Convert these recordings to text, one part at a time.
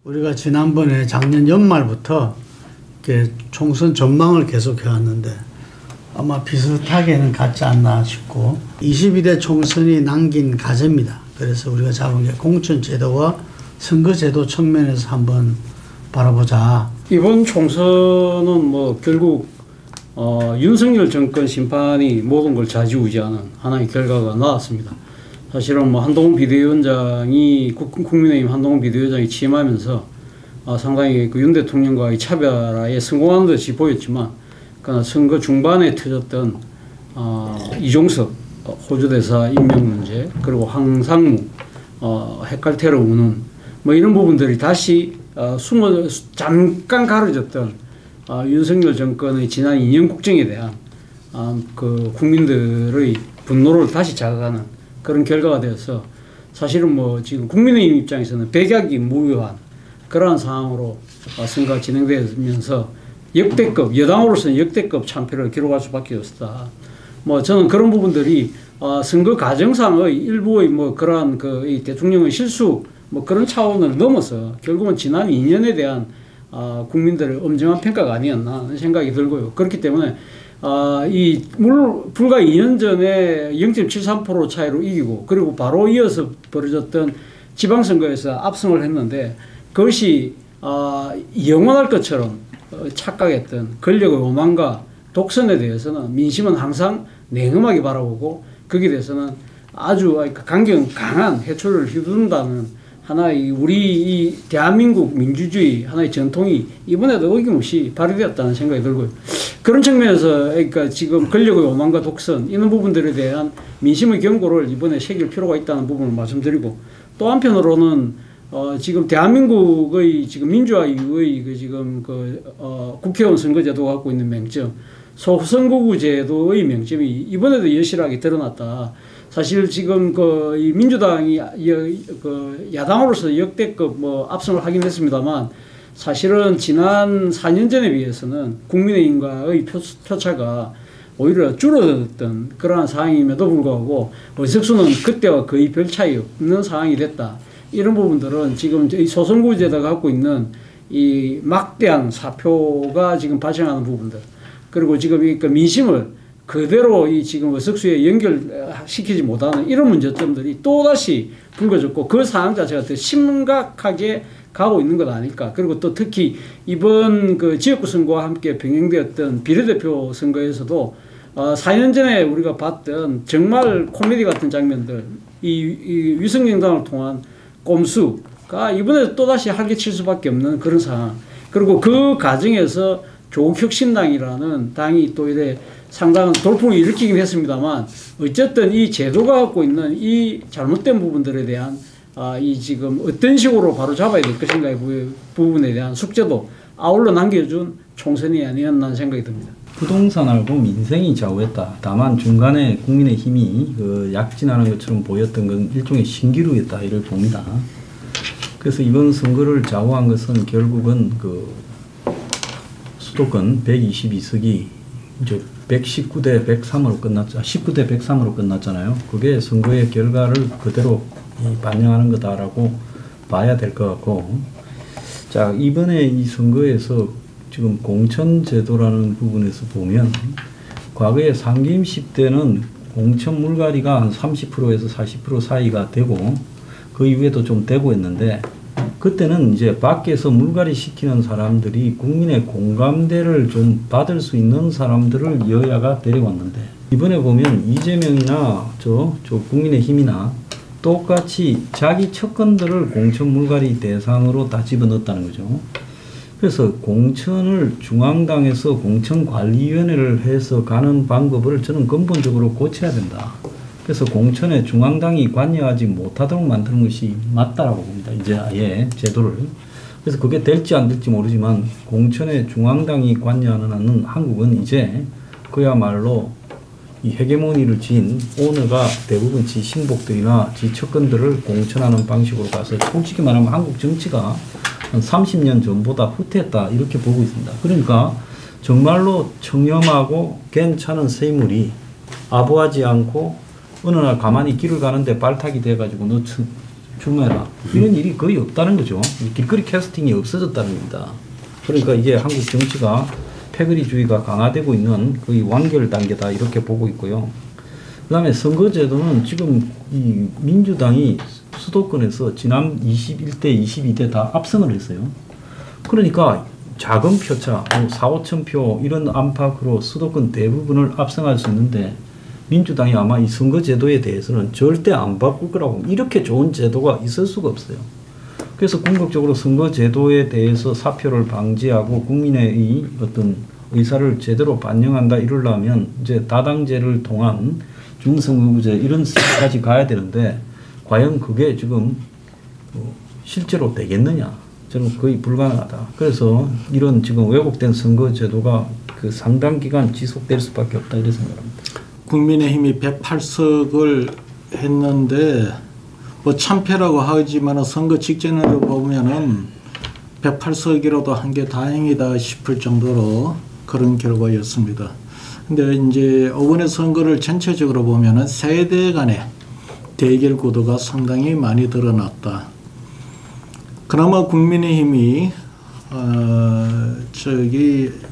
우리가 지난번에 작년 연말부터 이렇게 총선 전망을 계속 해왔는데 아마 비슷하게는 같지 않나 싶고 22대 총선이 남긴 과제입니다. 그래서 우리가 잡은 게 공천제도와 선거제도 측면에서 한번 바라보자. 이번 총선은 뭐 결국 윤석열 정권 심판이 모든 걸 좌지우지하는 하나의 결과가 나왔습니다. 사실은 뭐 한동훈 비대위원장이 국민의힘 한동훈 비대위원장이 취임하면서 상당히 그 윤 대통령과의 차별화에 성공한 듯이 보였지만 그러나 선거 중반에 터졌던 이종석 호주 대사 임명 문제 그리고 황상무 핵갈테러 운운 뭐 이런 부분들이 다시 잠깐 가려졌던 윤석열 정권의 지난 2년 국정에 대한 그 국민들의 분노를 다시 자극하는 그런 결과가 되어서 사실은 뭐 지금 국민의힘 입장에서는 백약이 무효한 그러한 상황으로 선거가 진행되면서 역대급 여당으로서는 역대급 참패를 기록할 수밖에 없었다. 뭐 저는 그런 부분들이 선거 과정상의 일부의 뭐 그러한 그 대통령의 실수 뭐 그런 차원을 넘어서 결국은 지난 2년에 대한 국민들의 엄정한 평가가 아니었나 하는 생각이 들고요. 그렇기 때문에 불과 2년 전에 0.73% 차이로 이기고 그리고 바로 이어서 벌어졌던 지방선거에서 압승을 했는데 그것이 영원할 것처럼 착각했던 권력의 오만과 독선에 대해서는 민심은 항상 냉엄하게 바라보고 거기에 대해서는 아주 강한 해초를 휘두른다는 하나의 우리 이 대한민국 민주주의 하나의 전통이 이번에도 어김없이 발휘되었다는 생각이 들고요. 그런 측면에서 그러니까 지금 권력의 오만과 독선 이런 부분들에 대한 민심의 경고를 이번에 새길 필요가 있다는 부분을 말씀드리고 또 한편으로는 지금 대한민국의 지금 민주화 이후의 그 지금 국회의원 선거제도가 갖고 있는 맹점 소선거구 제도의 맹점이 이번에도 여실하게 드러났다. 사실 지금 이 민주당이 야당으로서 역대급 압승을 하긴 했습니다만 사실은 지난 4년 전에 비해서는 국민의힘과의 표차가 오히려 줄어들었던 그러한 상황임에도 불구하고 의석수는 그때와 거의 별 차이 없는 상황이 됐다. 이런 부분들은 지금 이 소선거구제도가 갖고 있는 이 막대한 사표가 지금 발생하는 부분들 그리고 지금 민심을 그대로 이 지금 의석수에 연결시키지 못하는 이런 문제점들이 또다시 불거졌고 그 상황 자체가 더 심각하게 가고 있는 것 아닐까. 그리고 또 특히 이번 그 지역구 선거와 함께 병행되었던 비례대표 선거에서도 4년 전에 우리가 봤던 정말 코미디 같은 장면들 이 위성정당을 통한 꼼수가 이번에 또다시 활개칠 수밖에 없는 그런 상황. 그리고 그 과정에서 조국혁신당이라는 당이 또 이래 상당한 돌풍을 일으키긴 했습니다만 어쨌든 이 제도가 갖고 있는 이 잘못된 부분들에 대한 이 지금 어떤 식으로 바로 잡아야 될 것인가의 부분에 대한 숙제도 아울러 남겨준 총선이 아니었나 생각이 듭니다. 부동산하고 민생이 좌우했다. 다만 중간에 국민의힘이 약진하는 것처럼 보였던 건 일종의 신기루였다 이를 봅니다. 그래서 이번 선거를 좌우한 것은 결국은 수도권 122석이 이제 119대 103으로 끝났죠. 19대 103으로 끝났잖아요. 그게 선거의 결과를 그대로 반영하는 거다라고 봐야 될 것 같고, 자 이번에 이 선거에서 지금 공천제도라는 부분에서 보면 과거에 상임시 때는 공천 물갈이가 한 30%에서 40% 사이가 되고 그 이후에도 좀 되고 있는데 그때는 이제 밖에서 물갈이 시키는 사람들이 국민의 공감대를 좀 받을 수 있는 사람들을 여야가 데려왔는데 이번에 보면 이재명이나 저 국민의힘이나 똑같이 자기 측근들을 공천 물갈이 대상으로 다 집어넣었다는 거죠. 그래서 공천을 중앙당에서 공천관리위원회를 해서 가는 방법을 저는 근본적으로 고쳐야 된다. 그래서 공천에 중앙당이 관여하지 못하도록 만드는 것이 맞다라고 봅니다. 이제 아예 제도를. 그래서 그게 될지 안 될지 모르지만 공천에 중앙당이 관여하는 한은 한국은 이제 그야말로 이 헤게모니를 지닌 오너가 대부분 지 신복들이나 지 측근들을 공천하는 방식으로 가서 솔직히 말하면 한국 정치가 한 30년 전보다 후퇴했다 이렇게 보고 있습니다. 그러니까 정말로 청렴하고 괜찮은 세물이 아부하지 않고 어느 날 가만히 길을 가는데 발탁이 돼가지고 출마해라. 이런 일이 거의 없다는 거죠. 길거리 캐스팅이 없어졌다는 겁니다. 그러니까 이게 한국 정치가 패거리주의가 강화되고 있는 거의 완결 단계다 이렇게 보고 있고요. 그 다음에 선거제도는 지금 이 민주당이 수도권에서 지난 21대, 22대 다 압승을 했어요. 그러니까 작은 표차, 4, 5천 표 이런 안팎으로 수도권 대부분을 압승할 수 있는데 민주당이 아마 이 선거제도에 대해서는 절대 안 바꿀 거라고 이렇게 좋은 제도가 있을 수가 없어요. 그래서 궁극적으로 선거제도에 대해서 사표를 방지하고 국민의 어떤 의사를 제대로 반영한다 이러려면 이제 다당제를 통한 중선거구제 이런 스타일까지 가야 되는데 과연 그게 지금 실제로 되겠느냐? 저는 거의 불가능하다. 그래서 이런 지금 왜곡된 선거제도가 그 상당 기간 지속될 수밖에 없다 이렇게 생각합니다. 국민의힘이 108석을 했는데 뭐 참패라고 하지만 선거 직전으로 보면은 108석이라도 한 게 다행이다 싶을 정도로 그런 결과였습니다. 근데 이제 이번에 선거를 전체적으로 보면은 세대 간의 대결 구도가 상당히 많이 드러났다. 그나마 국민의힘이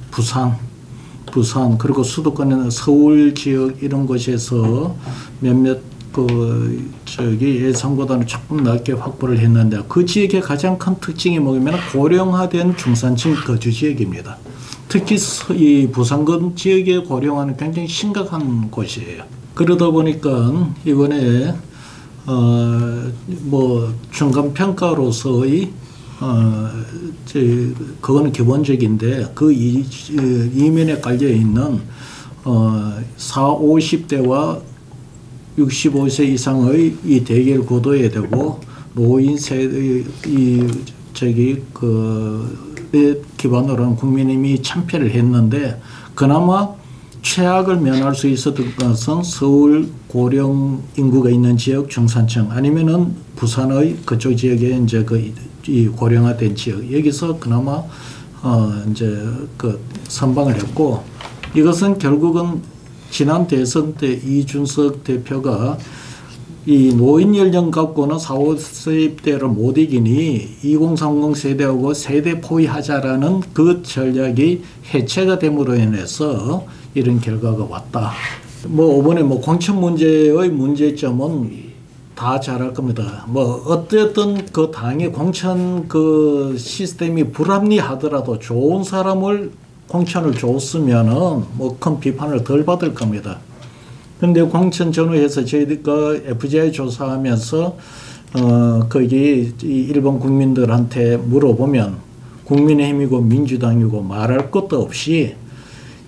부산 그리고 수도권에는 서울 지역 이런 곳에서 몇몇 예상보다는 조금 낮게 확보를 했는데 그 지역의 가장 큰 특징이 뭐냐면 고령화된 중산층 거주 지역입니다. 특히 이 부산권 지역의 고령화는 굉장히 심각한 곳이에요. 그러다 보니까 이번에 뭐 중간 평가로서의 그거는 기본적인데 그 이면에 깔려 있는 40, 50대와 65세 이상의 이 대결 구도에 되고 노인 세대 기반으로 한 국민의힘이 참패를 했는데 그나마 최악을 면할 수 있었던 것은 서울 고령 인구가 있는 지역 중산층 아니면은 부산의 그쪽 지역에 이제 이 고령화된 지역 여기서 그나마 이제 선방을 했고 이것은 결국은 지난 대선 때 이준석 대표가 이 노인 연령 갖고는 40, 50대를 못 이기니 2030 세대하고 세대 포위하자라는 그 전략이 해체가 됨으로 인해서 이런 결과가 왔다. 뭐 이번에 뭐 공천 문제의 문제점은 다 잘할 겁니다. 뭐 어쨌든 그 당의 공천 그 시스템이 불합리하더라도 좋은 사람을 공천을 줬으면은 뭐 큰 비판을 덜 받을 겁니다. 근데 공천 전후에서 저희가 FGI 조사하면서 거기 일본 국민들한테 물어보면 국민의힘이고 민주당이고 말할 것도 없이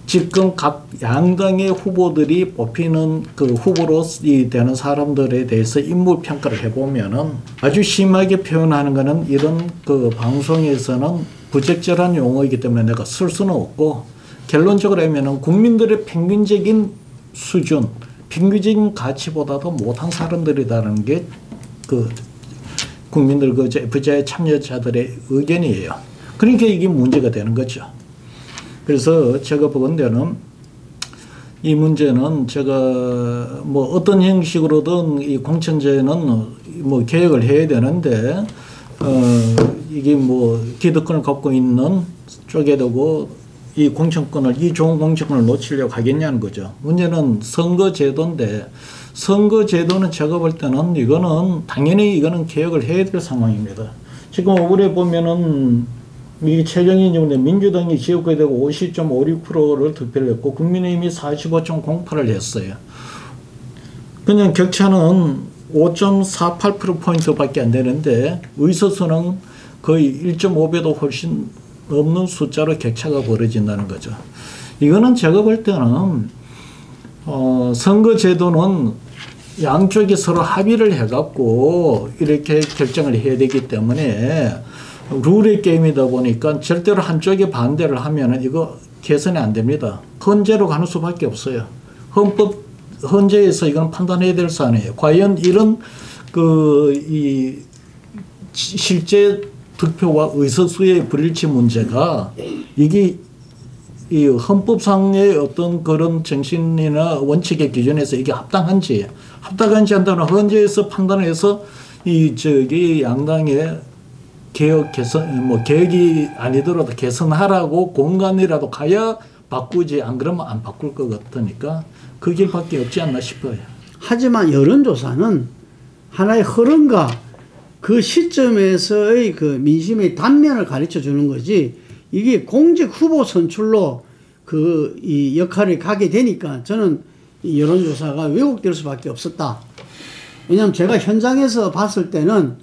지금 각 양당의 후보들이 뽑히는 그 후보로 되는 사람들에 대해서 인물 평가를 해보면은 아주 심하게 표현하는 거는 이런 그 방송에서는 부적절한 용어이기 때문에 내가 쓸 수는 없고 결론적으로 하면은 국민들의 평균적인 수준, 평균적인 가치보다도 못한 사람들이라는 게 그 국민들 그 FGI 참여자들의 의견이에요. 그러니까 이게 문제가 되는 거죠. 그래서 제가 보건대는 이 문제는 제가 뭐 어떤 형식으로든 이 공천제는 뭐 개혁을 해야 되는데 이게 뭐 기득권을 갖고 있는 쪽에 두고 이 공천권을 이 좋은 공천권을 놓치려고 하겠냐는 거죠. 문제는 선거제도인데 선거제도는 제가 볼 때는 이거는 당연히 이거는 개혁을 해야 될 상황입니다. 지금 올해 보면은 이게 최경희 정도 민주당이 지역구에 대고 50.56%를 득표를 했고 국민의힘이 45.08을 했어요. 그냥 격차는 5.48%포인트밖에 안 되는데 의석수는 거의 1.5배도 훨씬 넘는 숫자로 격차가 벌어진다는 거죠. 이거는 제가 볼 때는 선거제도는 양쪽이 서로 합의를 해갖고 이렇게 결정을 해야 되기 때문에 룰의 게임이다 보니까 절대로 한쪽이 반대를 하면은 이거 개선이 안 됩니다. 헌재로 가는 수밖에 없어요. 헌재에서 이건 판단해야 될 사안이에요. 과연 이런 이 실제 득표와 의석수의 불일치 문제가 이게 이 헌법상의 어떤 그런 정신이나 원칙의 기준에서 이게 합당한지 한다면 헌재에서 판단해서 이 저기 양당의 개혁 개선 뭐 개혁이 아니더라도 개선하라고 공간이라도 가야 바꾸지, 안 그러면 안 바꿀 것 같으니까 그 길밖에 없지 않나 싶어요. 하지만 여론조사는 하나의 흐름과 그 시점에서의 그 민심의 단면을 가르쳐 주는 거지, 이게 공직 후보 선출로 그 이 역할을 가게 되니까 저는 이 여론조사가 왜곡될 수밖에 없었다. 왜냐하면 제가 현장에서 봤을 때는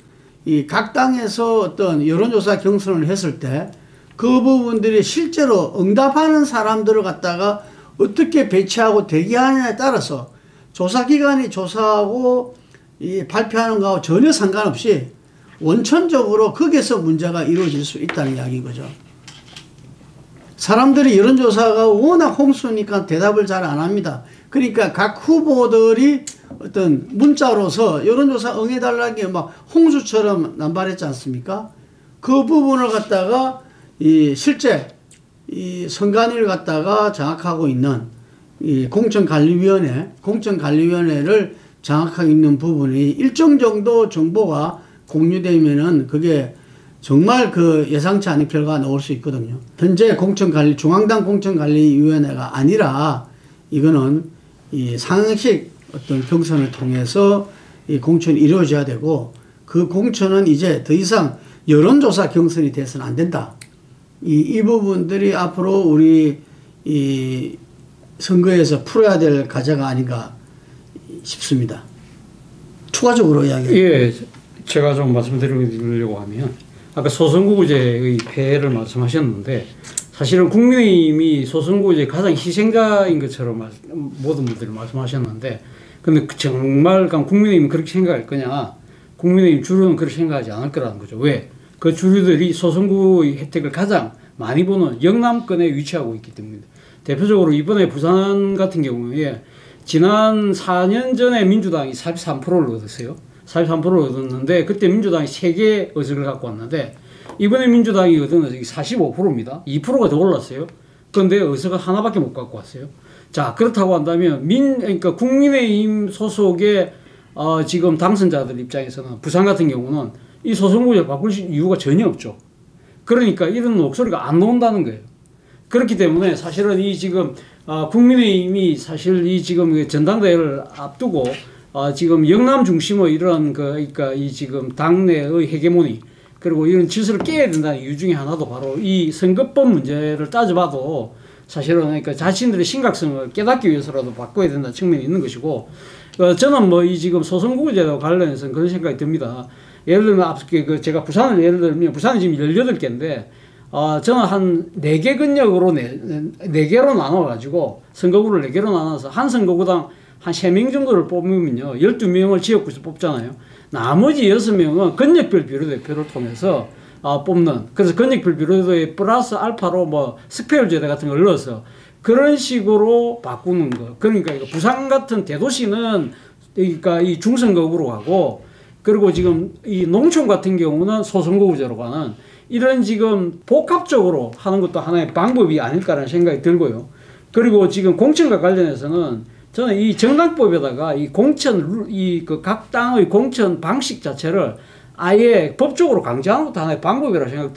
이 각 당에서 어떤 여론조사 경선을 했을 때 그 부분들이 실제로 응답하는 사람들을 갖다가 어떻게 배치하고 대기하느냐에 따라서 조사기관이 조사하고 이 발표하는 거하고 전혀 상관없이 원천적으로 거기에서 문제가 이루어질 수 있다는 이야기인 거죠. 사람들이 여론조사가 워낙 홍수니까 대답을 잘 안 합니다. 그러니까 각 후보들이 어떤 문자로서 여론조사 응해달라는 막 홍수처럼 남발했지 않습니까? 그 부분을 갖다가 이 실제 이 선관위를 갖다가 장악하고 있는 이 공천관리위원회를 장악하고 있는 부분이 일정 정도 정보가 공유되면은 그게 정말 그 예상치 않은 결과가 나올 수 있거든요. 현재 중앙당 공천관리위원회가 아니라 이거는 이 상식 어떤 경선을 통해서 이 공천이 이루어져야 되고, 그 공천은 이제 더 이상 여론조사 경선이 돼서는 안 된다. 이 부분들이 앞으로 우리 이 선거에서 풀어야 될 과제가 아닌가 싶습니다. 추가적으로 이야기. 예, 제가 좀 말씀드리려고 하면, 아까 소선거구제의 폐해를 말씀하셨는데, 사실은 국민의힘이 소선거구제의 가장 희생자인 것처럼 모든 분들이 말씀하셨는데, 근데 정말 국민의힘은 그렇게 생각할 거냐? 국민의힘 주류는 그렇게 생각하지 않을 거라는 거죠. 왜? 그 주류들이 소선거구의 혜택을 가장 많이 보는 영남권에 위치하고 있기 때문입니다. 대표적으로 이번에 부산 같은 경우에 지난 4년 전에 민주당이 43%를 얻었어요. 43%를 얻었는데 그때 민주당이 3개 의석을 갖고 왔는데, 이번에 민주당이 얻은 의석이 45%입니다. 2%가 더 올랐어요. 그런데 의석을 하나밖에 못 갖고 왔어요. 자, 그렇다고 한다면 그러니까 국민의힘 소속의 지금 당선자들 입장에서는 부산 같은 경우는 이 소선거구제를 바꿀 이유가 전혀 없죠. 그러니까 이런 목소리가 안 나온다는 거예요. 그렇기 때문에 사실은 이 지금 국민의힘이 사실 이 지금 전당대회를 앞두고 지금 영남 중심의 이런 그러니까 이 지금 당내의 헤게모니 그리고 이런 질서를 깨야 된다는 이유 중에 하나도 바로 이 선거법 문제를 따져봐도 사실은 그러니까 자신들의 심각성을 깨닫기 위해서라도 바꿔야 된다는 측면이 있는 것이고, 저는 뭐 이 지금 소선거구제와 관련해서는 그런 생각이 듭니다. 예를 들면 앞서 제가 부산을 예를 들면 부산이 지금 18개인데 저는 한 4개 근역으로 4개로 나눠가지고 선거구를 4개로 나눠서 한 선거구당 한 3명 정도를 뽑으면요 12명을 지역구에서 뽑잖아요. 나머지 6명은 근역별 비례대표를 통해서 뽑는, 그래서 근역별 비례대표에 플러스 알파로 뭐 스페어제대 같은 걸 넣어서 그런 식으로 바꾸는 거. 그러니까 부산 같은 대도시는 그러니까 이 중선거구로 가고, 그리고 지금 이 농촌 같은 경우는 소선거구제로 가는 이런 지금 복합적으로 하는 것도 하나의 방법이 아닐까라는 생각이 들고요. 그리고 지금 공천과 관련해서는 저는 이 정당법에다가 이 공천, 각 당의 공천 방식 자체를 아예 법적으로 강제하는 것도 하나의 방법이라고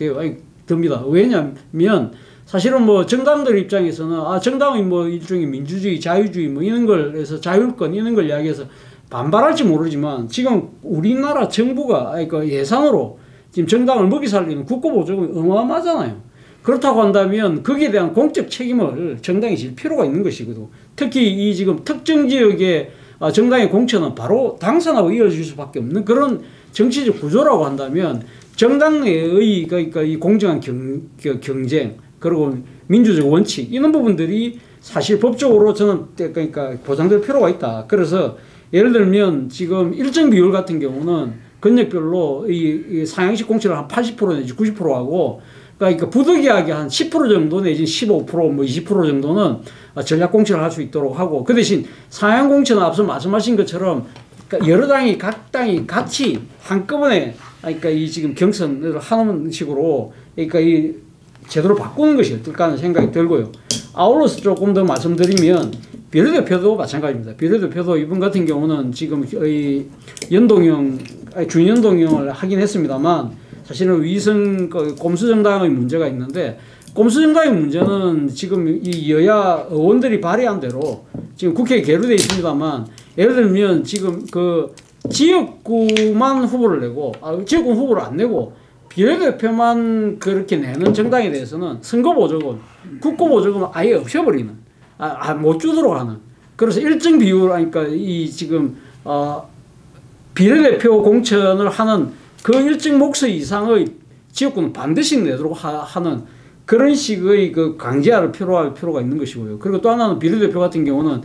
듭니다. 왜냐하면 사실은 뭐 정당들 입장에서는 정당의 뭐 일종의 민주주의, 자유주의 뭐 이런 걸 해서 자율권 이런 걸 이야기해서 반발할지 모르지만 지금 우리나라 정부가 예산으로 지금 정당을 먹이 살리는 국고보조금이 어마어마하잖아요. 그렇다고 한다면 거기에 대한 공적 책임을 정당이 질 필요가 있는 것이거든. 특히 이 지금 특정 지역의 정당의 공천은 바로 당선하고 이어질 수밖에 없는 그런 정치적 구조라고 한다면 정당 내의 그러니까 이 공정한 경쟁 그리고 민주적 원칙 이런 부분들이 사실 법적으로 저는 그러니까 보장될 필요가 있다. 그래서 예를 들면 지금 일정 비율 같은 경우는 근역별로 이 상향식 공천을 한 80% 내지 90% 하고, 그러니까 부득이하게 한 10% 정도 내지 15% 뭐 20% 정도는 전략 공천을 할 수 있도록 하고, 그 대신 상향 공천은 앞서 말씀하신 것처럼 여러 당이 각 당이 같이 한꺼번에 그러니까 이 지금 경선을 하는 식으로 그러니까 이 제도를 바꾸는 것이 어떨까 하는 생각이 들고요. 아울러서 조금 더 말씀드리면 비례대표도 마찬가지입니다. 비례대표도 이번 같은 경우는 지금 이 준연동형을 하긴 했습니다만 사실은 위성 꼼수정당의 문제가 있는데, 꼼수정당의 문제는 지금 이 여야 의원들이 발의한 대로 지금 국회에 계류되어 있습니다만, 예를 들면 지금 그 지역구만 후보를 내고 지역구 후보를 안 내고 비례대표만 그렇게 내는 정당에 대해서는 선거보조금, 국고보조금을 아예 없애버리는, 못 주도록 하는. 그래서 일정 비율, 그러니까 이 지금 비례대표 공천을 하는 그 일정 몫 이상의 지역구는 반드시 내도록 하는 그런 식의 그 강제할 필요가 있는 것이고요. 그리고 또 하나는 비례대표 같은 경우는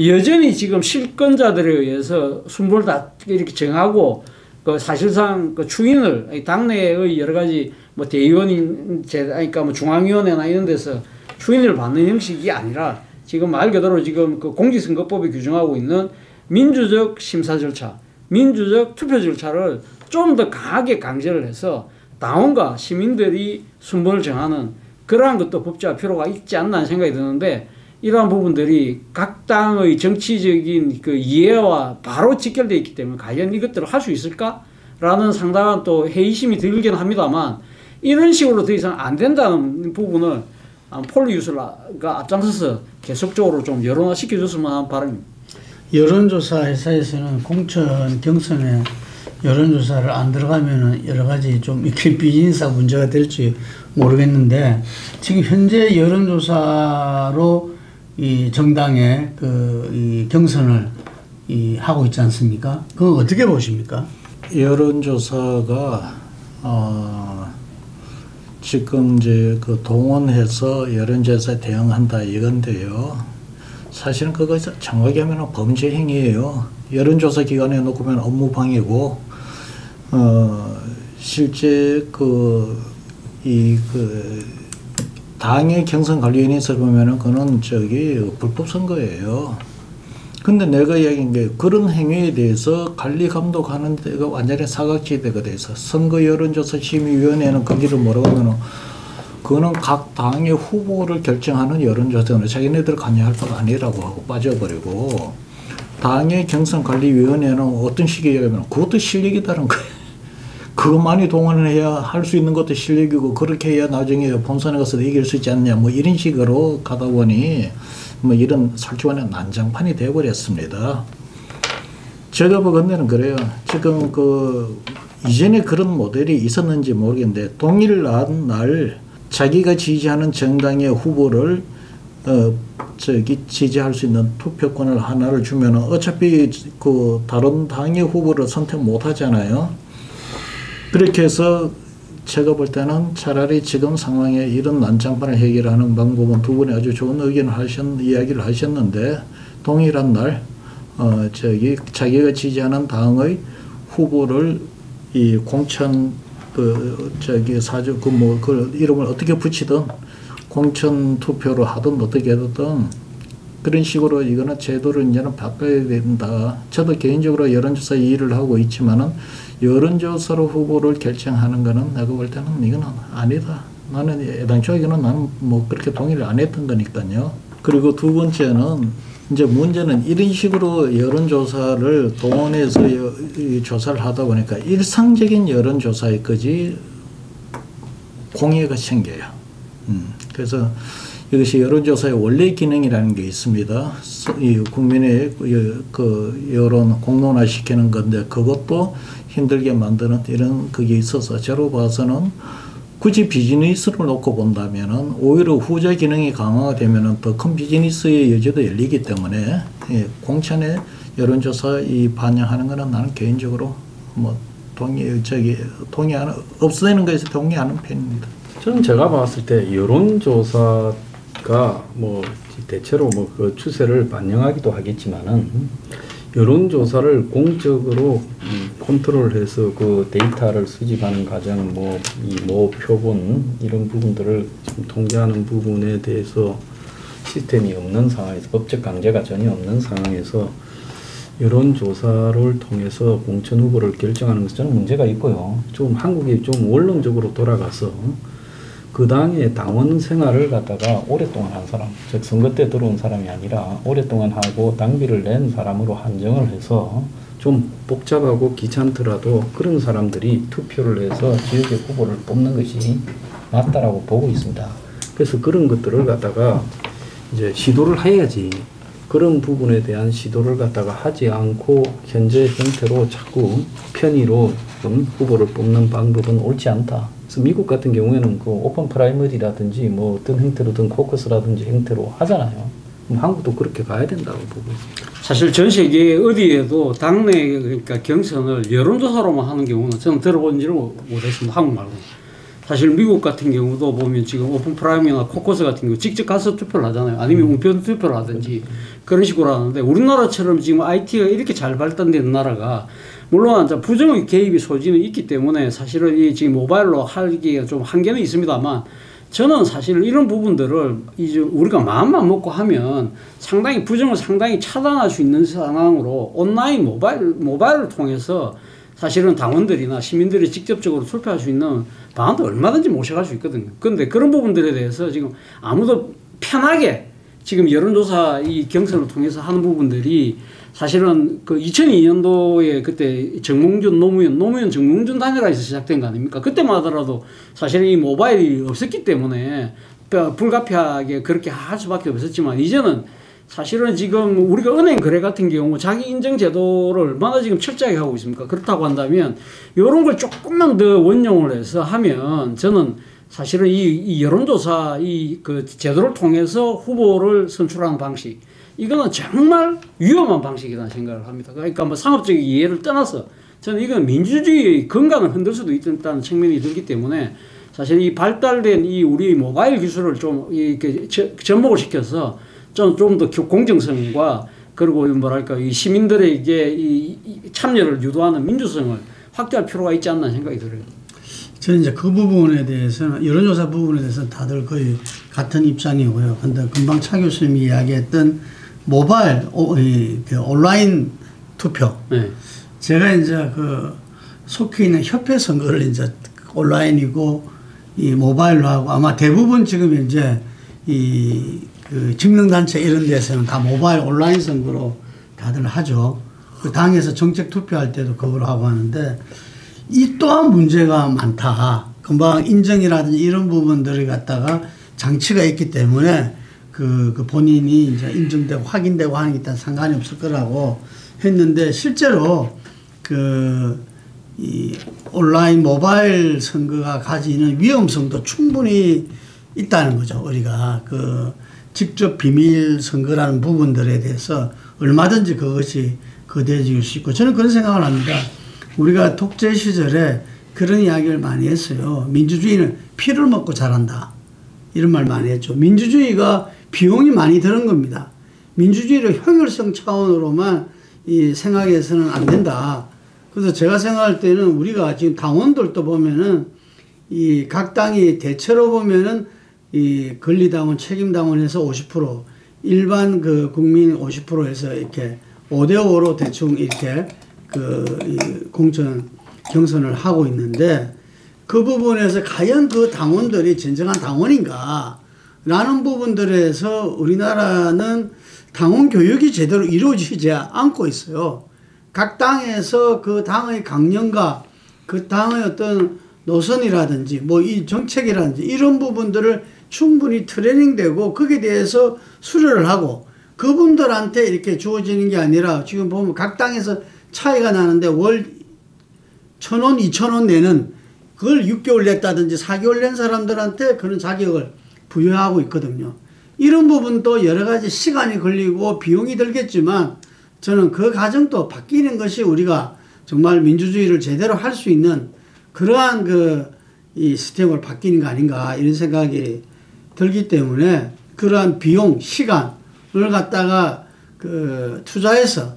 여전히 지금 실권자들에 의해서 순번을 다 이렇게 정하고, 그 사실상 그 추인을 당내의 여러 가지 뭐 대의원인 그러니까 뭐 중앙위원회나 이런 데서 추인을 받는 형식이 아니라 지금 말 그대로 지금 그 공직선거법이 규정하고 있는 민주적 심사 절차, 민주적 투표 절차를 좀 더 강하게 강제를 해서 당원과 시민들이 순번을 정하는 그러한 것도 법제화 필요가 있지 않나 생각이 드는데, 이러한 부분들이 각 당의 정치적인 그 이해와 바로 직결되어 있기 때문에 과연 이것들을 할 수 있을까라는 상당한 또 회의심이 들긴 합니다만, 이런 식으로 더 이상 안 된다는 부분을 폴리유스가 앞장서서 계속적으로 좀 여론화 시켜줬으면 하는 바람입니다. 여론조사 회사에서는 공천 경선에 여론조사를 안 들어가면은 여러 가지 좀 이렇게 비즈니스가 문제가 될지 모르겠는데, 지금 현재 여론조사로 이 정당의 이 경선을 하고 있지 않습니까? 그건 어떻게 보십니까? 여론조사가 지금 이제 그 동원해서 여론조사에 대응한다 이건데요. 사실은 그거 정확히 하면 범죄 행위예요. 여론조사 기관에 놓고 보면 업무방해고, 실제 당의 경선관리위원회에서 보면은 그거는 불법 선거예요. 근데 내가 이야기한 게 그런 행위에 대해서 관리 감독하는 데가 완전히 사각지대가 돼서 선거 여론조사 심의위원회는 거기를 뭐라고 하면은 그거는 각 당의 후보를 결정하는 여론조사는 자기네들 관여할 바가 아니라고 하고 빠져버리고, 당의 경선관리위원회는 어떤 식의 얘기하면 그것도 실력이다는 거예요. 그것만이 동원을 해야 할 수 있는 것도 실력이고, 그렇게 해야 나중에 본선에 가서 이길 수 있지 않냐, 뭐 이런 식으로 가다 보니 뭐 이런 솔직히 난장판이 되어버렸습니다. 제가 보건대는 그래요. 지금 이전에 그런 모델이 있었는지 모르겠는데, 동일한 날 자기가 지지하는 정당의 후보를 지지할 수 있는 투표권을 하나를 주면은 어차피 그 다른 당의 후보를 선택 못 하잖아요. 그렇게 해서 제가 볼 때는 차라리 지금 상황에 이런 난장판을 해결하는 방법은, 두 분이 아주 좋은 이야기를 하셨는데, 동일한 날 자기가 지지하는 당의 후보를 이 공천 이름을 어떻게 붙이든 공천 투표로 하든 어떻게 하든 그런 식으로 이거는 제도를 이제는 바꿔야 된다. 저도 개인적으로 여론조사 일을 하고 있지만은 여론조사로 후보를 결정하는 거는 내가 볼 때는 이거는 아니다. 나는 애당초 이거는 나는 뭐 그렇게 동의를 안 했던 거니까요. 그리고 두 번째는 이제 문제는 이런 식으로 여론조사를 동원해서 조사를 하다 보니까 일상적인 여론조사에까지 공해가 생겨요. 그래서 이것이 여론조사의 원래 기능이라는 게 있습니다. 국민의 여론 공론화시키는 건데, 그것도 힘들게 만드는 이런 그게 있어서, 저로 봐서는 굳이 비즈니스를 놓고 본다면은 오히려 후자 기능이 강화가 되면은 더 큰 비즈니스의 여지도 열리기 때문에, 공천에 여론조사 반영하는 거는 나는 개인적으로 뭐 없애는 것에서 동의하는 편입니다. 저는 제가 봤을 때 여론조사가 뭐 대체로 뭐 그 추세를 반영하기도 하겠지만은, 여론조사를 공적으로 컨트롤해서 그 데이터를 수집하는 과정, 뭐 표본 이런 부분들을 지금 통제하는 부분에 대해서 시스템이 없는 상황에서, 법적 강제가 전혀 없는 상황에서 여론조사를 통해서 공천 후보를 결정하는 것은 저는 문제가 있고요. 좀 한국이 좀 원론적으로 돌아가서 그 당의 당원 생활을 갖다가 오랫동안 한 사람, 즉 선거 때 들어온 사람이 아니라 오랫동안 하고 당비를 낸 사람으로 한정을 해서 좀 복잡하고 귀찮더라도 그런 사람들이 투표를 해서 지역의 후보를 뽑는 것이 맞다라고 보고 있습니다. 그래서 그런 것들을 갖다가 이제 시도를 해야지, 그런 부분에 대한 시도를 갖다가 하지 않고 현재 형태로 자꾸 편의로 후보를 뽑는 방법은 옳지 않다. 그래서 미국 같은 경우에는 그 오픈 프라이머리라든지 뭐 어떤 형태로든 코커스라든지 형태로 하잖아요. 한국도 그렇게 가야 된다고 보고 있습니다. 사실 전 세계 어디에도 당내 그러니까 경선을 여론조사로만 하는 경우는 저는 들어본지를 못했습니다. 한국 말고. 사실 미국 같은 경우도 보면 지금 오픈 프라이머리나 코커스 같은 경우 직접 가서 투표를 하잖아요. 아니면 우편 투표를 하든지 그런 식으로 하는데, 우리나라처럼 지금 IT가 이렇게 잘 발달된 나라가 물론 부정의 개입의 소지는 있기 때문에 사실은 이 지금 모바일로 하기가 좀 한계는 있습니다만, 저는 사실 이런 부분들을 이제 우리가 마음만 먹고 하면 상당히 부정을 상당히 차단할 수 있는 상황으로 온라인 모바일을 통해서 사실은 당원들이나 시민들이 직접적으로 투표할 수 있는 방안도 얼마든지 모셔갈 수 있거든요. 그런데 그런 부분들에 대해서 지금 아무도 편하게 지금 여론조사 이 경선을 통해서 하는 부분들이 사실은 그 2002년도에 그때 정몽준 노무현 정몽준 단일화에서 시작된 거 아닙니까? 그때만 하더라도 사실은 이 모바일이 없었기 때문에 불가피하게 그렇게 할 수밖에 없었지만, 이제는 사실은 지금 우리가 은행 거래 같은 경우 자기 인증 제도를 얼마나 지금 철저하게 하고 있습니까? 그렇다고 한다면 이런 걸 조금만 더 원용을 해서 하면, 저는 사실은 이 여론조사 그 제도를 통해서 후보를 선출하는 방식, 이거는 정말 위험한 방식이라는 생각을 합니다. 그러니까 뭐 상업적인 이해를 떠나서 저는 이건 민주주의의 건강을 흔들 수도 있다는 측면이 들기 때문에, 사실 이 발달된 이 우리 모바일 기술을 좀 이렇게 접목을 시켜서 좀 더 공정성과 그리고 뭐랄까 이 시민들에게 이 참여를 유도하는 민주성을 확대할 필요가 있지 않나 생각이 들어요. 저는 이제 그 부분에 대해서는, 여론조사 부분에 대해서는 다들 거의 같은 입장이고요. 근데 금방 차 교수님이 이야기했던 모바일 그 온라인 투표, 네. 제가 이제 그 속해 있는 협회 선거를 이제 온라인이고 이 모바일로 하고, 아마 대부분 지금 이제 그 직능단체 이런 데서는 다 모바일 온라인 선거로 다들 하죠. 그 당에서 정책 투표할 때도 그걸 하고 하는데, 이 또한 문제가 많다. 금방 인증이라든지 이런 부분들을 갖다가 장치가 있기 때문에 그 본인이 이제 인증되고 확인되고 하는 게 일단 상관이 없을 거라고 했는데, 실제로 이 온라인 모바일 선거가 가지는 위험성도 충분히 있다는 거죠. 우리가 직접 비밀 선거라는 부분들에 대해서 얼마든지 그것이 거대해질 수 있고, 저는 그런 생각을 합니다. 우리가 독재 시절에 그런 이야기를 많이 했어요. 민주주의는 피를 먹고 자란다, 이런 말 많이 했죠. 민주주의가 비용이 많이 드는 겁니다. 민주주의를 효율성 차원으로만 생각해서는 안 된다. 그래서 제가 생각할 때는 우리가 지금 당원들도 보면은 이 각 당이 대체로 보면은 이 권리당원, 책임당원에서 50%, 일반 그 국민 50%에서 이렇게 5대5로 대충 이렇게 이 공천 경선을 하고 있는데, 그 부분에서 과연 그 당원들이 진정한 당원인가 라는 부분들에서 우리나라는 당원 교육이 제대로 이루어지지 않고 있어요. 각 당에서 그 당의 강령과 그 당의 어떤 노선이라든지 뭐 이 정책이라든지 이런 부분들을 충분히 트레이닝되고 거기에 대해서 수료를 하고 그분들한테 이렇게 주어지는 게 아니라, 지금 보면 각 당에서 차이가 나는데 월 1,000원, 2,000원 내는 그걸 6개월 냈다든지 4개월 낸 사람들한테 그런 자격을 부여하고 있거든요. 이런 부분도 여러 가지 시간이 걸리고 비용이 들겠지만, 저는 그 과정도 바뀌는 것이 우리가 정말 민주주의를 제대로 할 수 있는 그러한 이 시스템으로 바뀌는 거 아닌가, 이런 생각이 들기 때문에, 그러한 비용, 시간을 갖다가 투자해서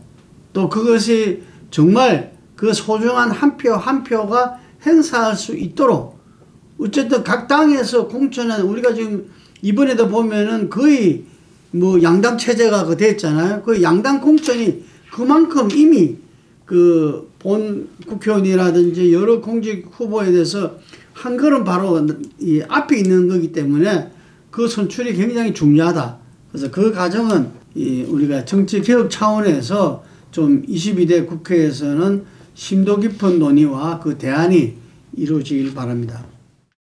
또 그것이 정말 그 소중한 한 표 한 표가 행사할 수 있도록, 어쨌든 각 당에서 공천은 우리가 지금 이번에도 보면은 거의 뭐 양당 체제가 됐잖아요. 그 양당 공천이 그만큼 이미 본 국회의원이라든지 여러 공직 후보에 대해서 한 걸음 바로 이 앞에 있는 거기 때문에 그 선출이 굉장히 중요하다. 그래서 그 과정은 우리가 정치개혁 차원에서 좀 22대 국회에서는 심도 깊은 논의와 그 대안이 이루어지길 바랍니다.